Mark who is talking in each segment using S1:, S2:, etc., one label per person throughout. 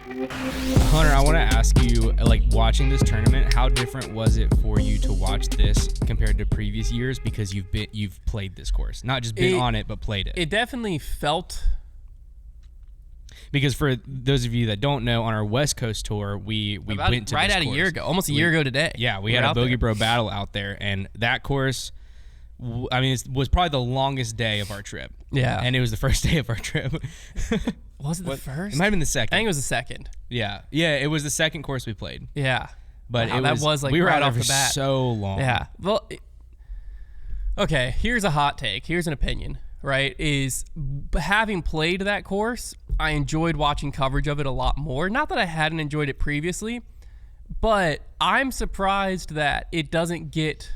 S1: Hunter, I want to ask you, like, watching this tournament, how different was it for you to watch this compared to previous years, because you've played this course, not just been on it but played it?
S2: It definitely felt.
S1: Because for those of you that don't know, on our West Coast tour, we went to
S2: right
S1: this
S2: at
S1: course.
S2: a year ago, almost a year ago today.
S1: Yeah, we had a Bogey Bro battle out there, and that course, I mean, it was probably the longest day of our trip.
S2: Yeah.
S1: And it was the first day of our trip.
S2: Was it the first?
S1: It might have been the second.
S2: I think it was the second.
S1: Yeah, it was the second course we played.
S2: Yeah.
S1: But
S2: wow, that was like
S1: we were
S2: right
S1: out
S2: off
S1: there
S2: the
S1: for
S2: bat.
S1: so long.
S2: Yeah. Well, okay, here's a hot take. Here's an opinion, right? Is having played that course, I enjoyed watching coverage of it a lot more. Not that I hadn't enjoyed it previously, but I'm surprised that it doesn't get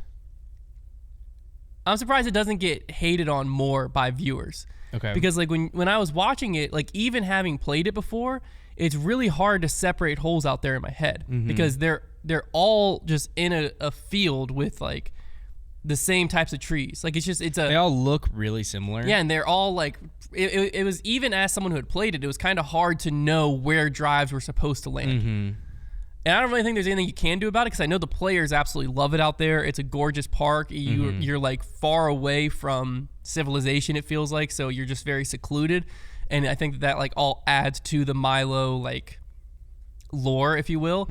S2: hated on more by viewers.
S1: Okay.
S2: Because like when I was watching it, like even having played it before, it's really hard to separate holes out there in my head because they're all just in a field with like the same types of trees. Like they
S1: all look really similar.
S2: Yeah, and they're all like it was, even as someone who had played it, it was kind of hard to know where drives were supposed to land. And I don't really think there's anything you can do about it because I know the players absolutely love it out there. It's a gorgeous park. You're like far away from civilization, it feels like, so you're just very secluded. And I think that like all adds to the Milo like lore, if you will.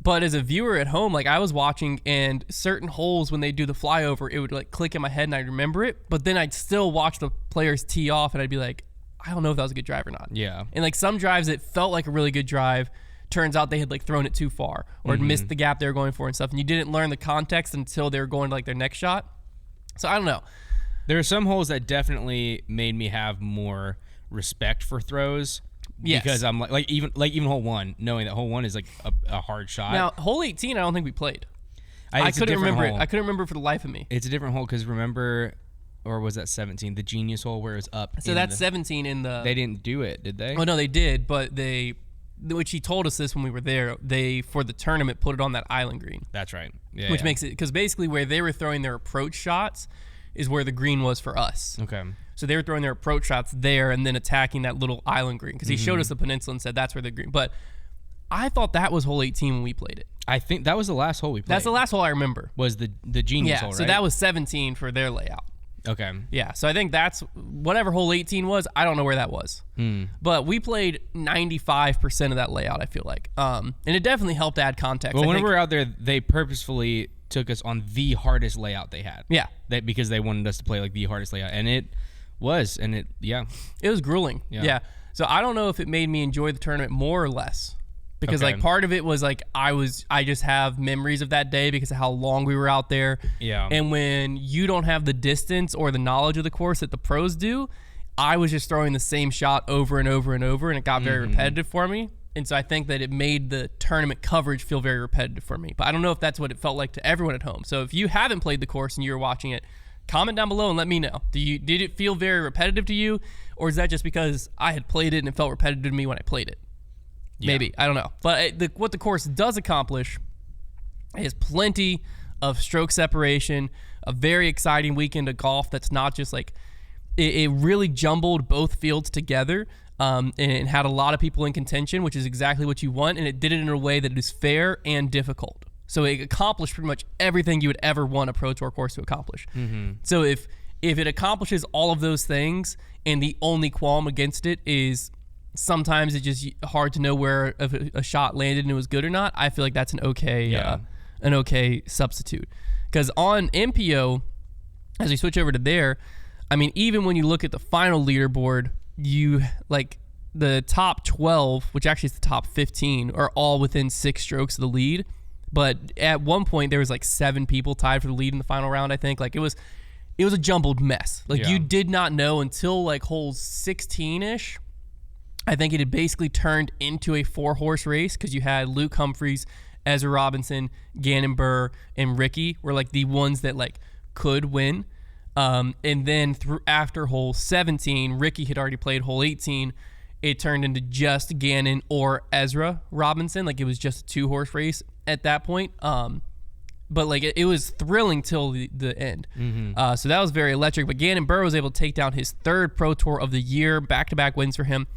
S2: But as a viewer at home, like I was watching, and certain holes when they do the flyover, it would like click in my head and I'd remember it. But then I'd still watch the players tee off and I'd be like, I don't know if that was a good drive or not.
S1: Yeah.
S2: And like some drives, it felt like a really good drive. Turns out they had like thrown it too far or had missed the gap they were going for and stuff. And you didn't learn the context until they were going to like their next shot. So I don't know.
S1: There are some holes that definitely made me have more respect for throws.
S2: Yes.
S1: Because I'm like even hole 1, knowing that hole 1 is like a hard shot.
S2: Now, hole 18, I don't think we played. I couldn't remember it. I couldn't remember for the life of me.
S1: It's a different hole because remember, or was that 17? The genius hole where it's up.
S2: So that's 17 in the...
S1: They didn't do it, did they?
S2: Oh, no, they did, but which he told us this when we were there, they, for the tournament, put it on that island green.
S1: That's right.
S2: Which makes it... Because basically where they were throwing their approach shots is where the green was for us.
S1: Okay.
S2: So they were throwing their approach shots there and then attacking that little island green because he showed us the peninsula and said that's where the green. But I thought that was hole 18 when we played it.
S1: I think that was the last hole we played.
S2: That's the last hole I remember.
S1: Was the genius hole, right?
S2: So that was 17 for their layout.
S1: Okay.
S2: Yeah, so I think that's whatever hole 18 was. I don't know where that was. But we played 95% of that layout, I feel like. And it definitely helped add context.
S1: Well, when we were out there, they purposefully took us on the hardest layout they had.
S2: Yeah.
S1: Because they wanted us to play like the hardest layout. And it was, it
S2: was grueling. Yeah. So I don't know if it made me enjoy the tournament more or less. Because like part of it was like I just have memories of that day because of how long we were out there.
S1: Yeah.
S2: And when you don't have the distance or the knowledge of the course that the pros do, I was just throwing the same shot over and over and over, and it got very repetitive for me. And so I think that it made the tournament coverage feel very repetitive for me. But I don't know if that's what it felt like to everyone at home. So if you haven't played the course and you're watching it, comment down below and let me know. Did it feel very repetitive to you, or is that just because I had played it and it felt repetitive to me when I played it? Yeah. Maybe. I don't know. But what the course does accomplish is plenty of stroke separation, a very exciting weekend of golf that's not just like it really jumbled both fields together and had a lot of people in contention, which is exactly what you want, and it did it in a way that is fair and difficult. So it accomplished pretty much everything you would ever want a Pro Tour course to accomplish. So if it accomplishes all of those things and the only qualm against it is sometimes it's just hard to know where a shot landed and it was good or not, I feel like that's an okay substitute. Because on MPO, as we switch over to there, I mean, even when you look at the final leaderboard, you like the top 12, which actually is the top 15, are all within 6 strokes of the lead. But at one point there was like 7 people tied for the lead in the final round, I think. Like it was a jumbled mess. Like you did not know until like hole 16-ish. I think it had basically turned into a 4-horse race because you had Luke Humphreys, Ezra Robinson, Gannon Buhr, and Ricky were like the ones that like could win. And then after hole 17, Ricky had already played hole 18. It turned into just Gannon or Ezra Robinson. Like it was just a 2-horse race at that point. But like it was thrilling till the end. So that was very electric. But Gannon Buhr was able to take down his 3rd Pro Tour of the year, back-to-back wins for him.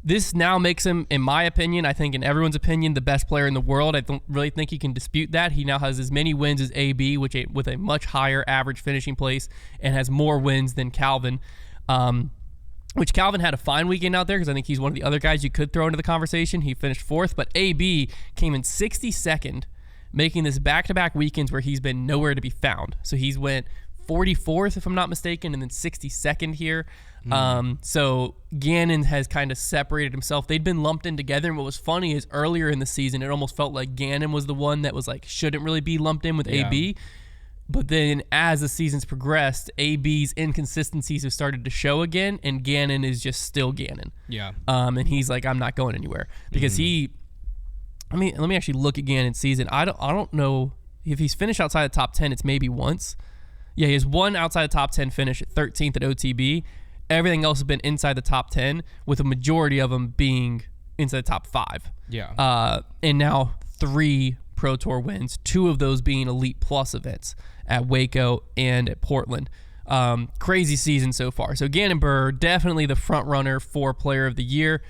S2: This now makes him, in my opinion, I think in everyone's opinion, the best player in the world. I don't really think he can dispute that. He now has as many wins as AB, with a much higher average finishing place, and has more wins than Calvin. Which Calvin had a fine weekend out there because I think he's one of the other guys you could throw into the conversation. He finished 4th, but AB came in 62nd, making this back-to-back weekends where he's been nowhere to be found. So he's went 44th, if I'm not mistaken, and then 62nd here. So Gannon has kind of separated himself. They'd been lumped in together, and what was funny is earlier in the season, it almost felt like Gannon was the one that was like, shouldn't really be lumped in with AB. But then as the season's progressed, AB's inconsistencies have started to show again, and Gannon is just still Gannon.
S1: Yeah.
S2: And he's like, I'm not going anywhere. Because let me actually look at Gannon's season. I don't know if he's finished outside the top 10, it's maybe once. Yeah, he has one outside the top 10 finish at 13th at OTB. Everything else has been inside the top 10, with a majority of them being inside the top 5.
S1: Yeah.
S2: And now 3 Pro Tour wins, 2 of those being Elite Plus events at Waco and at Portland. Crazy season so far. So Gannon Buhr, definitely the front runner for Player of the Year.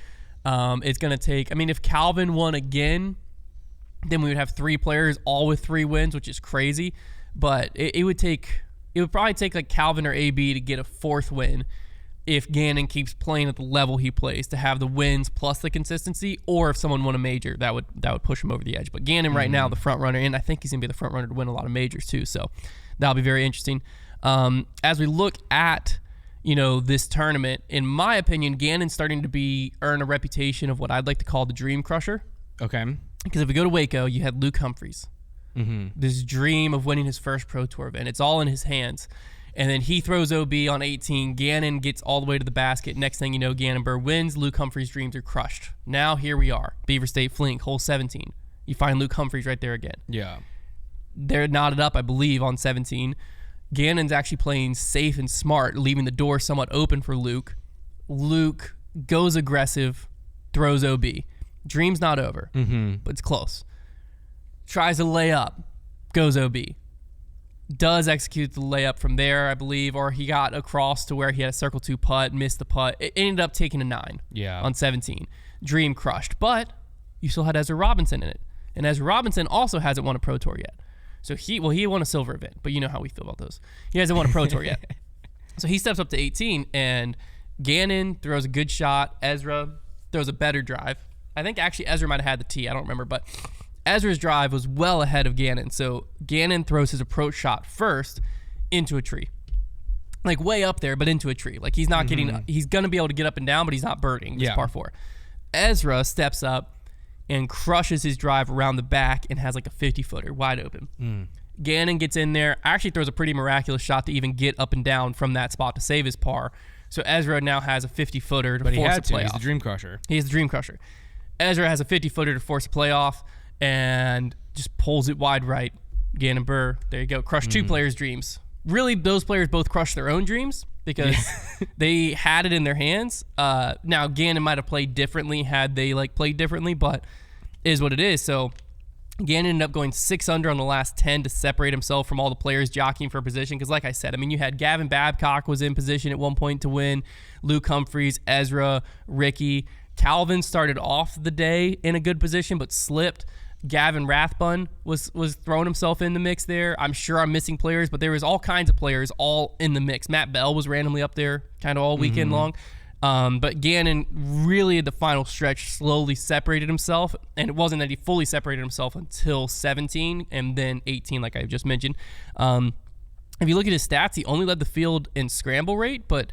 S2: It's going to take, if Calvin won again, then we would have 3 players all with 3 wins, which is crazy. But it would probably take like Calvin or AB to get a 4th win if Gannon keeps playing at the level he plays, to have the wins plus the consistency, or if someone won a major, that would push him over the edge. But Gannon right now, the front runner, and I think he's going to be the front runner to win a lot of majors too. So that'll be very interesting. As we look at this tournament, in my opinion, Gannon's starting to earn a reputation of what I'd like to call the dream crusher.
S1: Okay.
S2: Because if we go to Waco, you had Luke Humphreys. This dream of winning his first Pro Tour event. It's all in his hands. And then he throws OB on 18. Gannon gets all the way to the basket. Next thing you know, Gannon Buhr wins. Luke Humphreys' dreams are crushed. Now here we are. Beaver State Flink, hole 17. You find Luke Humphreys right there again.
S1: Yeah.
S2: They're knotted up, I believe, on 17. Gannon's actually playing safe and smart, leaving the door somewhat open for Luke. Luke goes aggressive, throws OB. Dream's not over, but it's close. Tries to lay up, goes OB. Does execute the layup from there, I believe, or he got across to where he had a circle 2 putt, missed the putt. It ended up taking a 9 on 17. Dream crushed, but you still had Ezra Robinson in it. And Ezra Robinson also hasn't won a Pro Tour yet. So he won a silver event, but you know how we feel about those. He hasn't won a Pro Tour yet. So he steps up to 18, and Gannon throws a good shot. Ezra throws a better drive. I think actually Ezra might have had the tee. I don't remember, but Ezra's drive was well ahead of Gannon. So Gannon throws his approach shot first into a tree. Like way up there, but into a tree. Like he's not getting, he's going to be able to get up and down, but he's not birding. It's par 4. Ezra steps up and crushes his drive around the back and has like a 50-footer wide open. Gannon gets in there, actually throws a pretty miraculous shot to even get up and down from that spot to save his par. So Ezra now has a 50-footer to force a playoff.
S1: He's the dream crusher.
S2: He is the dream crusher. Ezra has a 50-footer to force a playoff and just pulls it wide right. Gannon Buhr, there you go. Crushed 2 players' dreams. Really, those players both crushed their own dreams because they had it in their hands. Now, Gannon might have played differently had they played differently, but it is what it is. So Gannon ended up going 6 under on the last 10 to separate himself from all the players jockeying for position. Because like I said, you had Gavin Babcock was in position at one point to win, Luke Humphreys, Ezra, Ricky. Calvin started off the day in a good position but slipped. Gavin Rathbun was throwing himself in the mix there. I'm sure I'm missing players, but there was all kinds of players all in the mix. Matt Bell was randomly up there kind of all weekend long. But Gannon really at the final stretch slowly separated himself, and it wasn't that he fully separated himself until 17 and then 18, like I just mentioned. If you look at his stats, he only led the field in scramble rate, but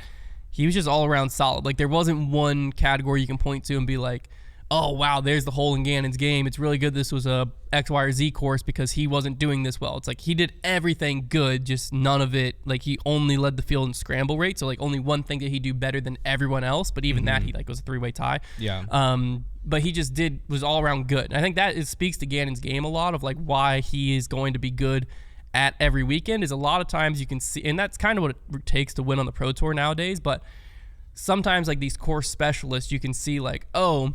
S2: he was just all around solid. Like there wasn't one category you can point to and be like, oh, wow, there's the hole in Gannon's game. It's really good this was a X, Y, or Z course because he wasn't doing this well. It's like he did everything good, just none of it. Like he only led the field in scramble rate. So like only one thing that he do better than everyone else. But even that, he was a 3-way tie.
S1: Yeah.
S2: But he just was all around good. And I think that speaks to Gannon's game a lot of like why he is going to be good at every weekend is a lot of times you can see, and that's kind of what it takes to win on the Pro Tour nowadays. But sometimes like these course specialists, you can see like, oh,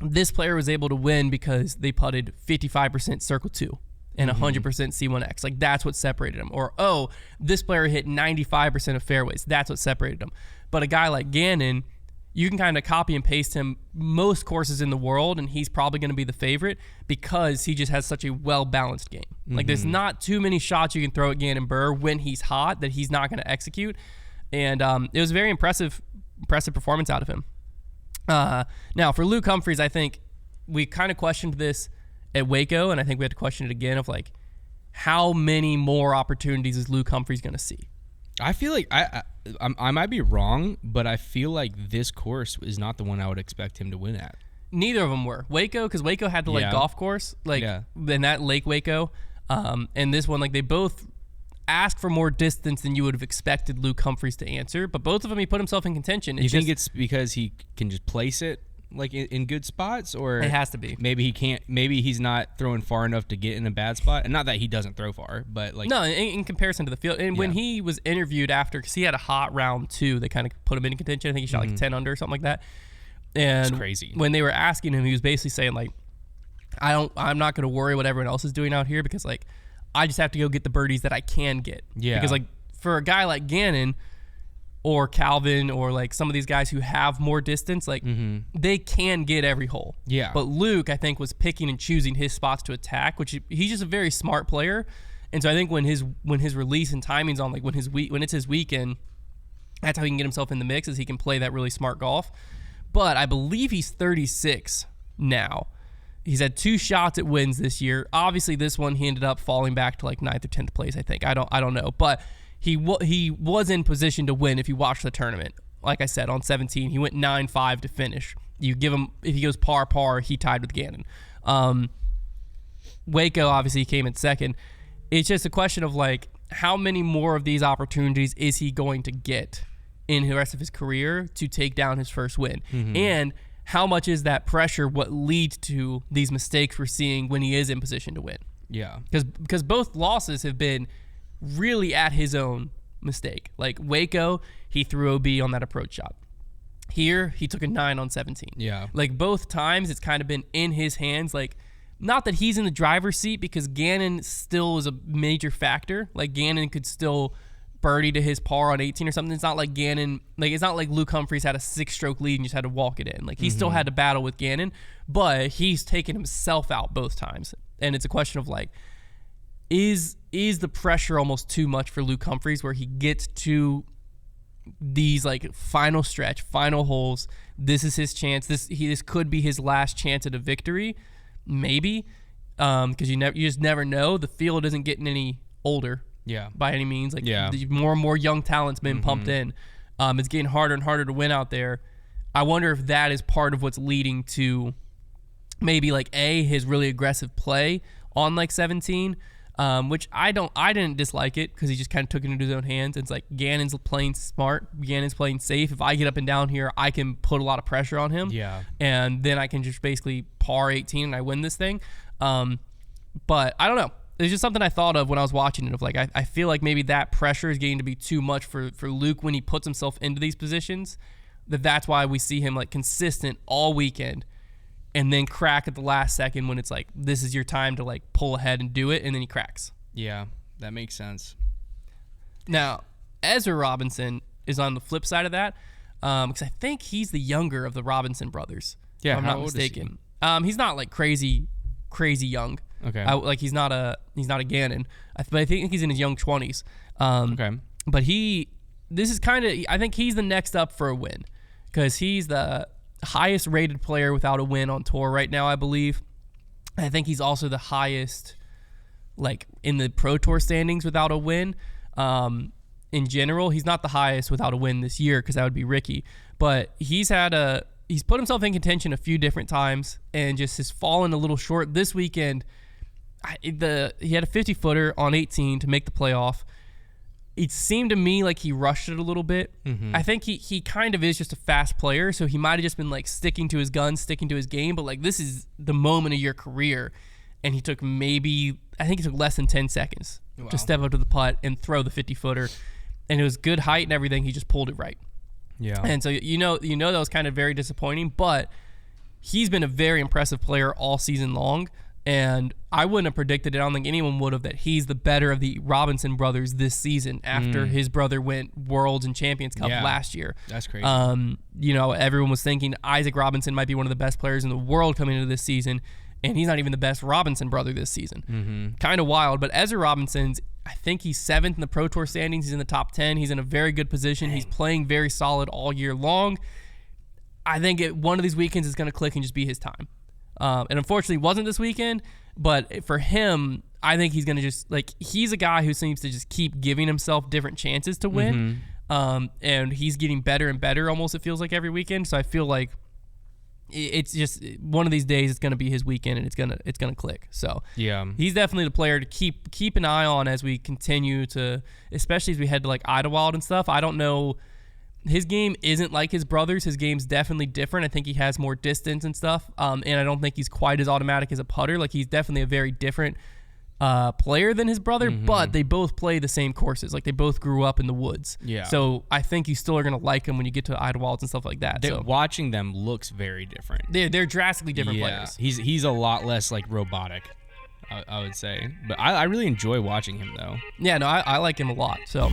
S2: this player was able to win because they putted 55% circle 2 and 100% C1X. Like that's what separated them. Or, oh, this player hit 95% of fairways. That's what separated them. But a guy like Gannon, you can kind of copy and paste him most courses in the world, and he's probably going to be the favorite because he just has such a well-balanced game. Like, there's not too many shots you can throw at Gannon Buhr when he's hot that he's not going to execute. And it was a very impressive performance out of him. Now, for Luke Humphries, I think we kind of questioned this at Waco, and I think we had to question it again of, like, how many more opportunities is Luke Humphries going to see?
S1: I feel like I might be wrong, but I feel like this course is not the one I would expect him to win at.
S2: Neither of them were. Waco, because Waco had the golf course, in that Lake Waco, and this one, like, they both asked for more distance than you would have expected Luke Humphries to answer, but both of them he put himself in contention.
S1: You think it's because he can just place it like in good spots, or
S2: it has to be?
S1: Maybe he can't. Maybe he's not throwing far enough to get in a bad spot. And not that he doesn't throw far, but like
S2: no, in comparison to the field. And when he was interviewed after, because he had a hot round 2, they kind of put him in contention. I think he shot like 10 under or something like that. And
S1: it's crazy.
S2: When they were asking him, he was basically saying like, I'm not going to worry what everyone else is doing out here because like I just have to go get the birdies that I can get.
S1: Yeah.
S2: Because like for a guy like Gannon or Calvin or like some of these guys who have more distance, like they can get every hole.
S1: Yeah.
S2: But Luke, I think, was picking and choosing his spots to attack, which he's just a very smart player. And so I think when his release and timing's on, like when it's his weekend, that's how he can get himself in the mix, is he can play that really smart golf. But I believe he's 36 now. He's had 2 shots at wins this year. Obviously, this one he ended up falling back to like 9th or 10th place, I think. I don't know, but he was in position to win if you watch the tournament. Like I said, on 17, he went 9-5 to finish. You give him, if he goes par, he tied with Gannon. Waco, obviously, he came in second. It's just a question of like, how many more of these opportunities is he going to get in the rest of his career to take down his first win? And how much is that pressure what leads to these mistakes we're seeing when he is in position to win?
S1: Yeah.
S2: Because both losses have been really at his own mistake. Like Waco, he threw OB on that approach shot. Here, he took a 9 on 17.
S1: Yeah.
S2: Like both times, it's kind of been in his hands. Like, not that he's in the driver's seat because Gannon still is a major factor. Like Gannon could still birdie to his par on 18 or something. It's not like Gannon, like it's not like Luke Humphries had a 6-stroke lead and just had to walk it in. Like he still had to battle with Gannon, but he's taken himself out both times. And it's a question of like, is the pressure almost too much for Luke Humphries where he gets to these like final stretch, final holes? This is his chance. This could be his last chance at a victory, maybe, because you just never know. The field isn't getting any older, by any means. Like more and more young talent's been pumped in. It's getting harder and harder to win out there. I wonder if that is part of what's leading to maybe like his really aggressive play on like 17. Which I didn't dislike it because he just kind of took it into his own hands. It's like Gannon's playing smart. Gannon's playing safe. If I get up and down here, I can put a lot of pressure on him. Yeah. And then I can just basically par 18 and I win this thing. But I don't know. It's just something I thought of when I was watching it. Of like, I feel like maybe that pressure is getting to be too much for Luke when he puts himself into these positions. That's why we see him like consistent all weekend. And then crack at the last second when it's like, this is your time to like pull ahead and do it, and then he cracks.
S1: Yeah, that makes sense.
S2: Now, Ezra Robinson is on the flip side of that, because I think he's the younger of the Robinson brothers.
S1: Yeah,
S2: if I'm not mistaken. He's not like crazy young.
S1: Okay.
S2: Like he's not a Gannon, but I think he's in his young 20s.
S1: Okay.
S2: But this is kind of, I think he's the next up for a win, because he's the highest rated player without a win on tour right now, I believe. I think he's also the highest like in the Pro Tour standings without a win. In general, he's not the highest without a win this year because that would be Ricky. But he's put himself in contention a few different times and just has fallen a little short. This weekend, he had a 50-footer on 18 to make the playoff. It seemed to me like he rushed it a little bit. I think he kind of is just a fast player, so he might have just been like sticking to his guns, sticking to his game, but like this is the moment of your career, and he took less than 10 seconds to step up to the putt and throw the 50-footer, and it was good height and everything. He just pulled it right. Yeah. And so you know that was kind of very disappointing, but he's been a very impressive player all season long. And I wouldn't have predicted it. I don't think anyone would have, that he's the better of the Robinson brothers this season after his brother went Worlds and Champions Cup last year.
S1: That's crazy.
S2: You know, everyone was thinking Isaac Robinson might be one of the best players in the world coming into this season, and he's not even the best Robinson brother this season. Kind of wild. But Ezra Robinson's, I think he's 7th in the Pro Tour standings. He's in the top 10. He's in a very good position. He's playing very solid all year long. I think one of these weekends is going to click and just be his time. And unfortunately, it wasn't this weekend. But for him, I think he's going to just, like, he's a guy who seems to just keep giving himself different chances to win. And he's getting better and better almost, it feels like, every weekend. So I feel like it's just one of these days it's going to be his weekend, and it's going to click. So he's definitely the player to keep an eye on as we continue to, especially as we head to like Idlewild and stuff. I don't know, his game isn't like his brother's. His game's definitely different. I think he has more distance and stuff, and I don't think he's quite as automatic as a putter. Like, he's definitely a very different player than his brother, but they both play the same courses. Like, they both grew up in the woods. So I think you still are going to like him when you get to Idlewilds and stuff like that. So
S1: watching them looks very different.
S2: They're drastically different players.
S1: He's a lot less like robotic, I would say. But I really enjoy watching him though.
S2: Yeah, no, I like him a lot. So